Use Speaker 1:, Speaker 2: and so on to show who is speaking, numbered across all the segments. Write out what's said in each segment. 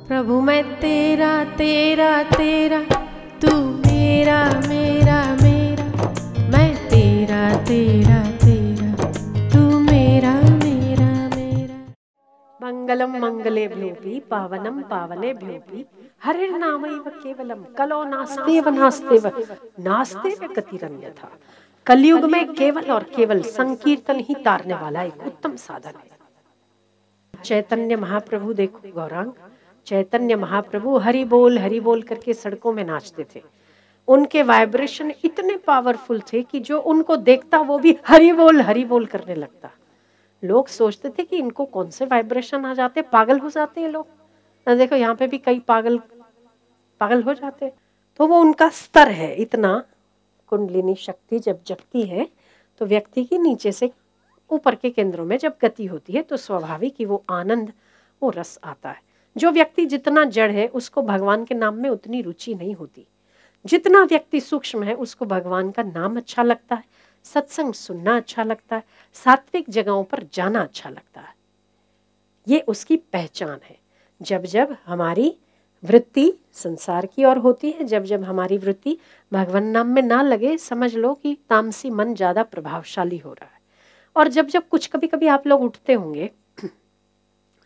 Speaker 1: प्रभु मैं तेरा तेरा तेरा, तू मेरा मेरा मेरा, मैं तेरा तेरा तेरा, तू मेरा मेरा मेरा। मंगलम मंगलेभ्योऽपि पावनम पावनेभ्योऽपि हरिर्नामैव केवलम कलो नास्तेव नास्तेव नास्तेव गतिरन्यथा। कलयुग में केवल और केवल संकीर्तन ही तारने वाला एक उत्तम साधन है। चैतन्य महाप्रभु देखो गौरांग, चैतन्य महाप्रभु हरि बोल करके सड़कों में नाचते थे। उनके वाइब्रेशन इतने पावरफुल थे कि जो उनको देखता वो भी हरि बोल करने लगता। लोग सोचते थे कि इनको कौन से वाइब्रेशन आ जाते, पागल हो जाते हैं लोग। देखो यहाँ पे भी कई पागल हो जाते। तो वो उनका स्तर है इतना। कुंडलिनी शक्ति जब जगती है तो व्यक्ति की नीचे से ऊपर के केंद्रों में जब गति होती है तो स्वाभाविक ही वो आनंद, वो रस आता है। जो व्यक्ति जितना जड़ है उसको भगवान के नाम में उतनी रुचि नहीं होती। जितना व्यक्ति सूक्ष्म है उसको भगवान का नाम अच्छा लगता है, सत्संग सुनना अच्छा लगता है, सात्विक जगहों पर जाना अच्छा लगता है। ये उसकी पहचान है। जब जब हमारी वृत्ति संसार की ओर होती है, जब जब हमारी वृत्ति भगवान नाम में ना लगे, समझ लो कि तामसी मन ज्यादा प्रभावशाली हो रहा है। और जब जब कुछ कभी कभी आप लोग उठते होंगे,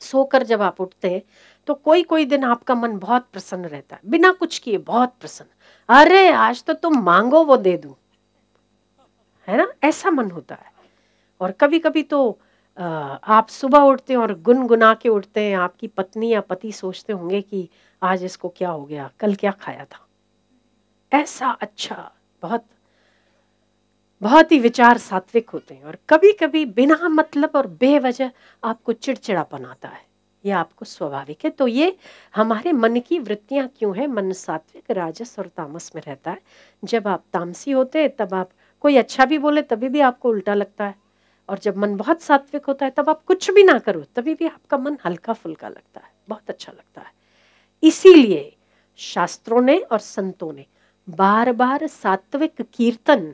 Speaker 1: सोकर जब आप उठते हैं तो कोई कोई दिन आपका मन बहुत प्रसन्न रहता है, बिना कुछ किए बहुत प्रसन्न। अरे आज तो तुम मांगो वो दे दूं, है ना, ऐसा मन होता है। और कभी कभी तो आप सुबह उठते हैं और गुनगुना के उठते हैं। आपकी पत्नी या पति सोचते होंगे कि आज इसको क्या हो गया, कल क्या खाया था। ऐसा अच्छा, बहुत बहुत ही विचार सात्विक होते हैं। और कभी कभी बिना मतलब और बेवजह आपको चिड़चिड़ापन आता है, यह आपको स्वाभाविक है। तो ये हमारे मन की वृत्तियां क्यों है। मन सात्विक, राजस और तामस में रहता है। जब आप तामसी होते हैं तब आप कोई अच्छा भी बोले तभी भी आपको उल्टा लगता है, और जब मन बहुत सात्विक होता है तब आप कुछ भी ना करो तभी भी आपका मन हल्का फुल्का लगता है, बहुत अच्छा लगता है। इसीलिए शास्त्रों ने और संतों ने बार बार सात्विक कीर्तन,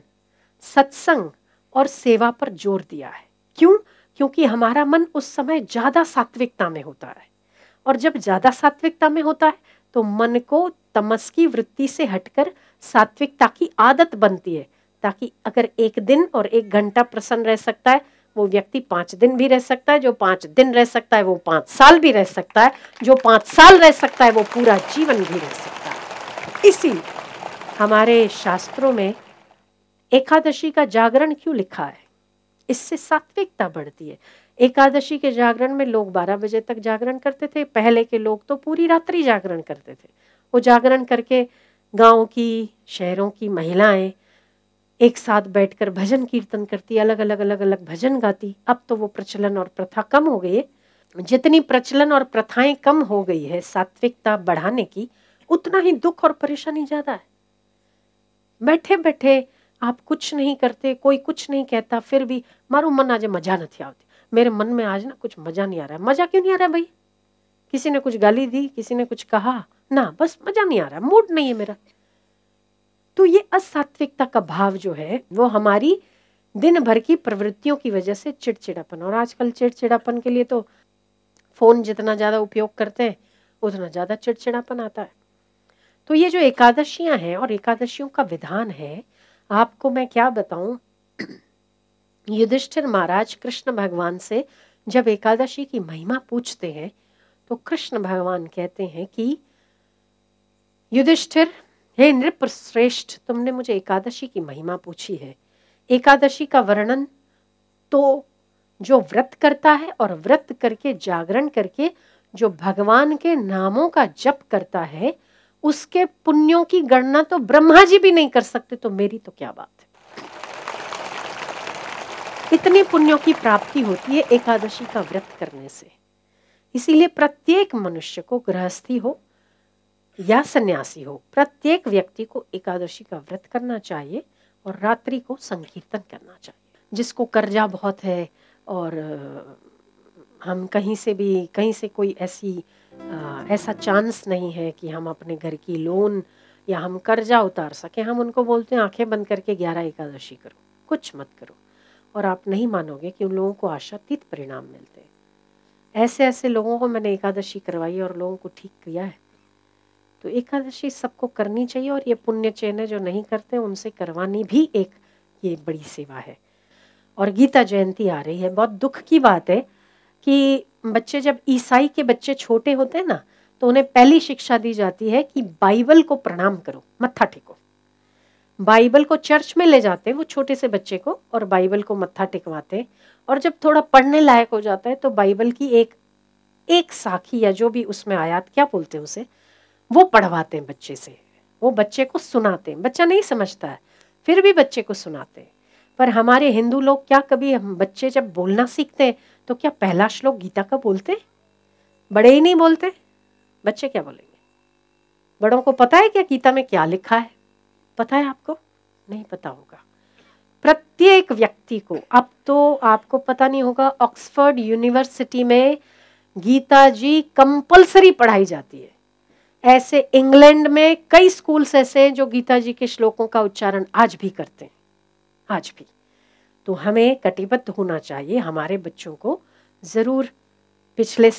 Speaker 1: सत्संग और सेवा पर जोर दिया है। क्यों? क्योंकि हमारा मन उस समय ज्यादा सात्विकता में होता है, और जब ज्यादा सात्विकता में होता है तो मन को तमस की वृत्ति से हटकर सात्विकता की आदत बनती है, ताकि अगर एक दिन और एक घंटा प्रसन्न रह सकता है वो व्यक्ति 5 दिन भी रह सकता है, जो 5 दिन रह सकता है वो 5 साल भी रह सकता है, जो 5 साल रह सकता है वो पूरा जीवन भी रह सकता है। इसी हमारे शास्त्रों में एकादशी का जागरण क्यों लिखा है? इससे सात्विकता बढ़ती है। एकादशी के जागरण में लोग 12 बजे तक जागरण करते थे। पहले के लोग तो पूरी रात्रि जागरण करते थे। वो जागरण करके गांव की, शहरों की महिलाएं एक साथ बैठकर भजन कीर्तन करती, अलग अलग भजन गाती। अब तो वो प्रचलन और प्रथा कम हो गई है। जितनी प्रचलन और प्रथाएं कम हो गई है सात्विकता बढ़ाने की, उतना ही दुख और परेशानी ज्यादा है। बैठे बैठे आप कुछ नहीं करते, कोई कुछ नहीं कहता, फिर भी मारू मन आज मजा नहीं आती, मेरे मन में आज ना कुछ मजा नहीं आ रहा है। मजा क्यों नहीं आ रहा है भाई? किसी ने कुछ गाली दी, किसी ने कुछ कहा ना, बस मजा नहीं आ रहा, मूड नहीं है मेरा। तो ये असात्विकता का भाव जो है वो हमारी दिन भर की प्रवृत्तियों की वजह से चिड़चिड़ापन। और आजकल चिड़चिड़ापन के लिए तो फोन जितना ज्यादा उपयोग करते हैं उतना ज्यादा चिड़चिड़ापन आता है। तो ये जो एकादशियां हैं और एकादशियों का विधान है, आपको मैं क्या बताऊं। युधिष्ठिर महाराज कृष्ण भगवान से जब एकादशी की महिमा पूछते हैं तो कृष्ण भगवान कहते हैं कि युधिष्ठिर, हे नृप श्रेष्ठ, तुमने मुझे एकादशी की महिमा पूछी है। एकादशी का वर्णन तो जो व्रत करता है और व्रत करके जागरण करके जो भगवान के नामों का जप करता है उसके पुण्यों की गणना तो ब्रह्मा जी भी नहीं कर सकते, तो मेरी तो क्या बात है। इतने पुण्यों की प्राप्ति होती है एकादशी का व्रत करने से। इसीलिए प्रत्येक मनुष्य को, गृहस्थी हो या सन्यासी हो, प्रत्येक व्यक्ति को एकादशी का व्रत करना चाहिए और रात्रि को संकीर्तन करना चाहिए। जिसको कर्जा बहुत है और हम कहीं से कोई ऐसा चांस नहीं है कि हम अपने घर की लोन या हम कर्जा उतार सके, हम उनको बोलते हैं आंखें बंद करके 11 एकादशी करो, कुछ मत करो। और आप नहीं मानोगे कि उन लोगों को आशातीत परिणाम मिलते हैं।
Speaker 2: ऐसे ऐसे लोगों को मैंने एकादशी करवाई और लोगों को ठीक किया है। तो एकादशी सबको करनी चाहिए और ये पुण्य चैन है, जो नहीं करते उनसे करवानी भी एक ये बड़ी सेवा है। और गीता जयंती आ रही है। बहुत दुख की बात है कि बच्चे, जब ईसाई के बच्चे छोटे होते हैं ना, तो उन्हें पहली शिक्षा दी जाती है कि बाइबल को प्रणाम करो, मत्था टेको। बाइबल को चर्च में ले जाते हैं वो छोटे से बच्चे को और बाइबल को मत्था टेकवाते हैं। और जब थोड़ा पढ़ने लायक हो जाता है तो बाइबल की एक साखी या जो भी उसमें आयत, क्या बोलते हैं उसे, वो पढ़वाते हैं बच्चे से। वो बच्चे को सुनाते हैं। बच्चा नहीं समझता है, फिर भी बच्चे को सुनाते हैं। पर हमारे हिंदू लोग क्या, कभी हम बच्चे जब बोलना सीखते हैं तो क्या पहला श्लोक गीता का बोलते हैं? बड़े ही नहीं बोलते। बच्चे क्या बोलेंगे? बड़ों को पता है क्या गीता में क्या लिखा है? पता है आपको? नहीं पता होगा। प्रत्येक व्यक्ति को, अब तो आपको पता नहीं होगा, ऑक्सफोर्ड यूनिवर्सिटी में गीता जी कंपलसरी पढ़ाई जाती है। ऐसे इंग्लैंड में कई स्कूल्स ऐसे हैं जो गीता जी के श्लोकों का उच्चारण आज भी करते हैं, आज भी। तो हमें कटिबद्ध होना चाहिए। हमारे बच्चों को जरूर, पिछले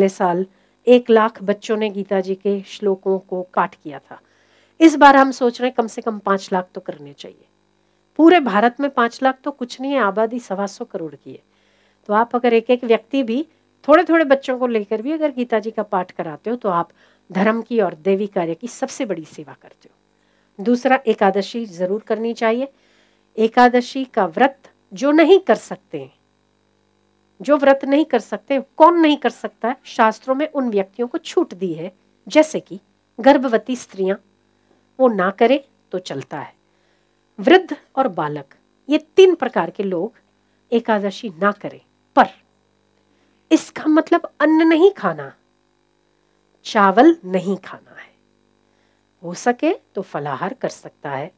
Speaker 2: साल 1 लाख बच्चों ने गीता जी के श्लोकों को पाठ किया था। इस बार हम सोच रहे हैं कम से कम 5 लाख तो करने चाहिए। पूरे भारत में 5 लाख तो कुछ नहीं है, आबादी 125 करोड़ की है। तो आप अगर एक एक व्यक्ति भी थोड़े थोड़े बच्चों को लेकर भी अगर गीता जी का पाठ कराते हो तो आप धर्म की और देवी कार्य की सबसे बड़ी सेवा करते हो। दूसरा, एकादशी जरूर करनी चाहिए। एकादशी का व्रत जो नहीं कर सकते, जो व्रत नहीं कर सकते, कौन नहीं कर सकता है? शास्त्रों में उन व्यक्तियों को छूट दी है, जैसे कि गर्भवती स्त्रियां, वो ना करे तो चलता है। वृद्ध और बालक, ये 3 प्रकार के लोग एकादशी ना करें। पर इसका मतलब अन्न नहीं खाना, चावल नहीं खाना है। हो सके तो फलाहार कर सकता है।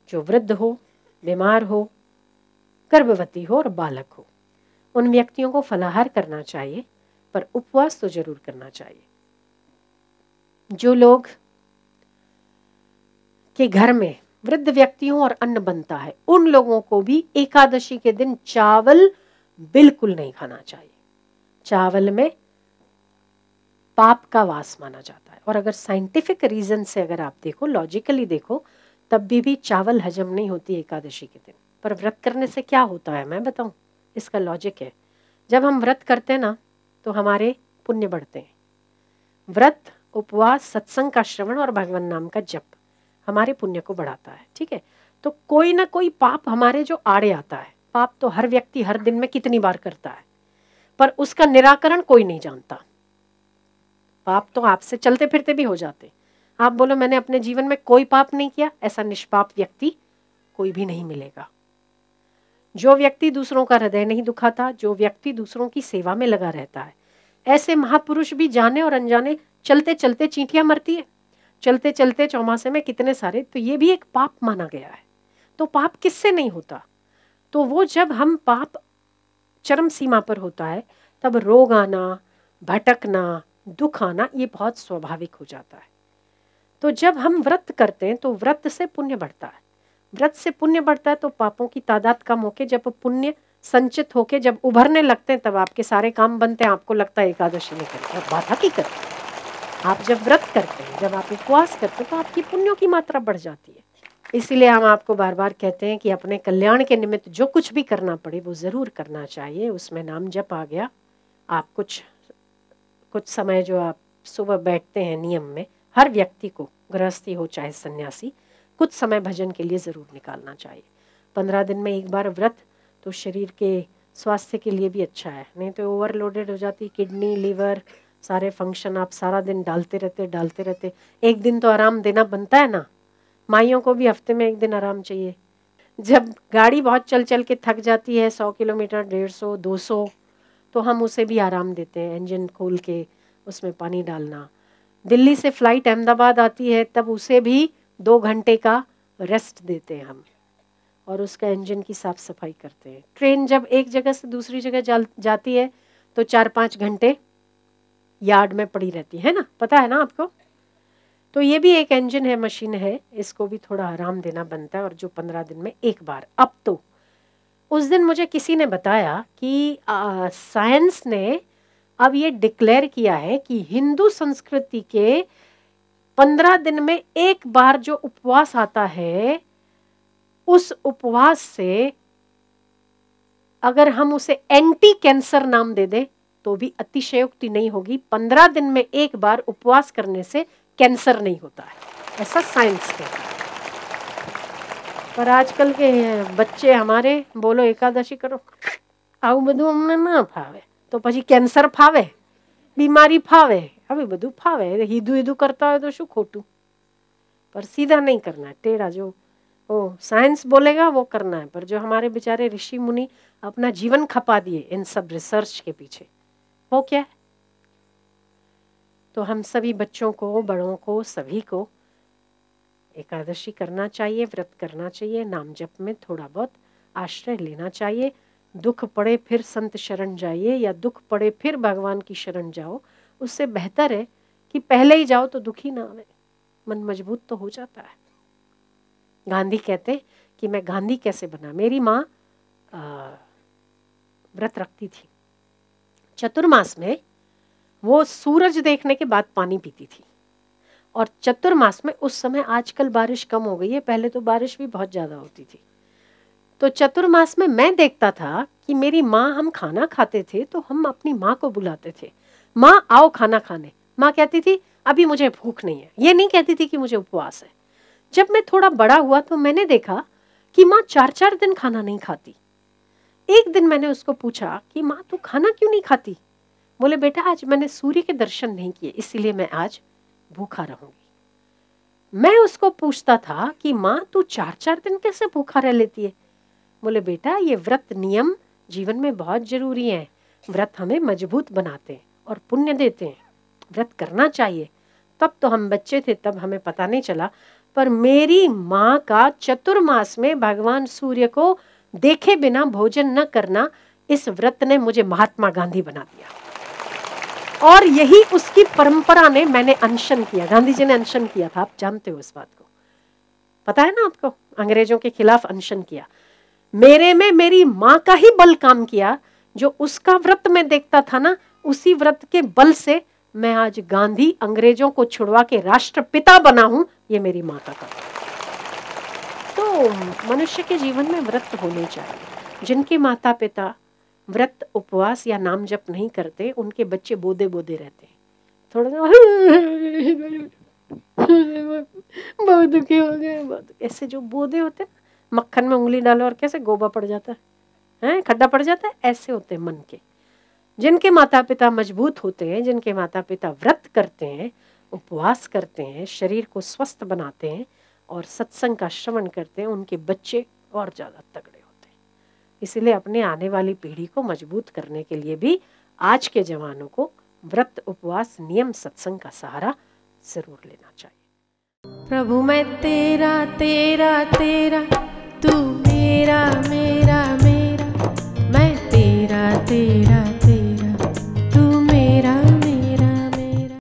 Speaker 2: जो वृद्ध हो, बीमार हो, गर्भवती हो और बालक हो, उन व्यक्तियों को फलाहार करना चाहिए, पर उपवास तो जरूर करना चाहिए। जो लोग के घर में वृद्ध व्यक्तियों और अन्न बनता है, उन लोगों को भी एकादशी के दिन चावल बिल्कुल नहीं खाना चाहिए। चावल में पाप का वास माना जाता है। और अगर साइंटिफिक रीजन से अगर आप देखो, लॉजिकली देखो, तब भी चावल हजम नहीं होती एकादशी के दिन। पर व्रत करने से क्या होता है मैं बताऊं, इसका लॉजिक है। जब हम व्रत करते हैं ना तो हमारे पुण्य बढ़ते हैं। व्रत, उपवास, सत्संग का श्रवण और भगवान नाम का जप हमारे पुण्य को बढ़ाता है। ठीक है, तो कोई ना कोई पाप हमारे जो आड़े आता है, पाप तो हर व्यक्ति हर दिन में कितनी बार करता है, पर उसका निराकरण कोई नहीं जानता। पाप तो आपसे चलते फिरते भी हो जाते। आप बोलो मैंने अपने जीवन में कोई पाप नहीं किया, ऐसा निष्पाप व्यक्ति कोई भी नहीं मिलेगा। जो व्यक्ति दूसरों का हृदय नहीं दुखाता, जो व्यक्ति दूसरों की सेवा में लगा रहता है, ऐसे महापुरुष भी जाने और अनजाने चलते चलते चींटियां मरती है, चलते चलते चौमासे में कितने सारे, तो ये भी एक पाप माना गया है। तो पाप किससे नहीं होता? तो वो जब हम पाप चरम सीमा पर होता है, तब रोग आना, भटकना, दुख आना, ये बहुत स्वाभाविक हो जाता है। तो जब हम व्रत करते हैं तो व्रत से पुण्य बढ़ता है। व्रत से पुण्य बढ़ता है तो पापों की तादाद कम होके, जब पुण्य संचित होके जब उभरने लगते हैं, तब आपके सारे काम बनते हैं। आपको लगता है एकादशी नहीं करते, अब बात हकीकत है। आप जब व्रत करते हैं, जब आप उपवास करते हैं, तो आपकी पुण्यों की मात्रा बढ़ जाती है। इसीलिए हम आपको बार बार कहते हैं कि अपने कल्याण के निमित्त जो कुछ भी करना पड़े वो जरूर करना चाहिए। उसमें नाम जप आ गया। आप कुछ समय जो आप सुबह बैठते हैं नियम में, हर व्यक्ति को, गृहस्थी हो चाहे सन्यासी, कुछ समय भजन के लिए ज़रूर निकालना चाहिए। 15 दिन में एक बार व्रत तो शरीर के स्वास्थ्य के लिए भी अच्छा है, नहीं तो ओवरलोडेड हो जाती किडनी, लीवर, सारे फंक्शन आप सारा दिन डालते रहते। एक दिन तो आराम देना बनता है ना। माइयों को भी हफ्ते में 1 दिन आराम चाहिए। जब गाड़ी बहुत चल चल के थक जाती है, 100 किलोमीटर, 150, 200, तो हम उसे भी आराम देते हैं। इंजन खोल के उसमें पानी डालना। दिल्ली से फ्लाइट अहमदाबाद आती है, तब उसे भी 2 घंटे का रेस्ट देते हैं हम, और उसका इंजन की साफ सफाई करते हैं। ट्रेन जब एक जगह से दूसरी जगह जाती है तो 4-5 घंटे यार्ड में पड़ी रहती है ना, पता है ना आपको। तो ये भी एक इंजन है, मशीन है, इसको भी थोड़ा आराम देना बनता है। और जो 15 दिन में एक बार, अब तो उस दिन मुझे किसी ने बताया कि साइंस ने अब ये डिक्लेयर किया है कि हिंदू संस्कृति के 15 दिन में एक बार जो उपवास आता है, उस उपवास से अगर हम उसे एंटी कैंसर नाम दे दें तो भी अतिशयोक्ति नहीं होगी। 15 दिन में एक बार उपवास करने से कैंसर नहीं होता है, ऐसा साइंस कहता है। पर आजकल के बच्चे हमारे बोलो एकादशी करो, आવું બધું અમને ના ફાવે તો પછી કેન્સર ફાવે, બીમારી ફાવે, હવે બધું ફાવે। હીધું હીધું કરતા હોય તો શું ખોટું, पर सीधा नहीं करना है, टेढ़ा जो वो साइंस बोलेगा वो करना है। पर जो हमारे बेचारे ऋषि मुनि अपना जीवन खपा दिए इन सब रिसर्च के पीछे, वो क्या है? तो हम सभी बच्चों को, बड़ों को, सभी को एकादशी करना चाहिए, व्रत करना चाहिए, नाम जप में थोड़ा बहुत आश्रय लेना चाहिए। दुख पड़े फिर संत शरण जाइए, या दुख पड़े फिर भगवान की शरण जाओ। उससे बेहतर है कि पहले ही जाओ तो दुखी ना आवे, मन मजबूत तो हो जाता है। गांधी कहते कि मैं गांधी कैसे बना। मेरी माँ व्रत रखती थी, चतुर्मास में वो सूरज देखने के बाद पानी पीती थी। और चतुर्मास में उस समय, आजकल बारिश कम हो गई है, पहले तो बारिश भी बहुत ज्यादा होती थी। तो चतुर्मास में मैं देखता था कि मेरी माँ, हम खाना खाते थे तो हम अपनी माँ को बुलाते थे, माँ आओ खाना खाने। माँ कहती थी अभी मुझे भूख नहीं है, ये नहीं कहती थी कि मुझे उपवास है। जब मैं थोड़ा बड़ा हुआ तो मैंने देखा कि माँ 4-4 दिन खाना नहीं खाती। एक दिन मैंने उसको पूछा कि माँ तू खाना क्यों नहीं खाती? बोले बेटा आज मैंने सूर्य के दर्शन नहीं किए, इसीलिए मैं आज भूखा रहूंगी। मैं उसको पूछता था कि माँ तू 4-4 दिन कैसे भूखा रह लेती है? बोले बेटा ये व्रत नियम जीवन में बहुत जरूरी है। व्रत हमें मजबूत बनाते हैं और पुण्य देते हैं, व्रत करना चाहिए। तब तो हम बच्चे थे, तब हमें पता नहीं चला, पर मेरी माँ का चतुर्मास में भगवान सूर्य को देखे बिना भोजन न करना, इस व्रत ने मुझे महात्मा गांधी बना दिया। और यही उसकी परंपरा ने, मैंने अनशन किया, गांधी जी ने अनशन किया था, आप जानते हो इस बात को, पता है ना आपको, अंग्रेजों के खिलाफ अनशन किया। मेरे में मेरी माँ का ही बल काम किया, जो उसका व्रत में देखता था ना, उसी व्रत के बल से मैं आज गांधी, अंग्रेजों को छुड़वा के राष्ट्रपिता बना हूं। ये मेरी माँ का काम। तो मनुष्य के जीवन में व्रत होने चाहिए। जिनके माता पिता व्रत, उपवास या नाम जप नहीं करते, उनके बच्चे बोदे बोदे रहते हैं, थोड़ा बहुत दुखी हो गए, ऐसे जो बोदे होते हैं, मक्खन में उंगली डालो और कैसे गोबा पड़ जाता है, खड्डा पड़ जाता है, ऐसे होते हैं मन के। जिनके माता पिता मजबूत होते हैं, जिनके माता पिता व्रत करते हैं, उपवास करते हैं, शरीर को स्वस्थ बनाते हैं और सत्संग का श्रवण करते हैं, उनके बच्चे और ज्यादा तगड़े होते हैं। इसलिए अपने आने वाली पीढ़ी को मजबूत करने के लिए भी आज के जवानों को व्रत, उपवास, नियम, सत्संग का सहारा जरूर लेना चाहिए।
Speaker 1: प्रभु मैं तेरा तेरा तेरा, तू मेरा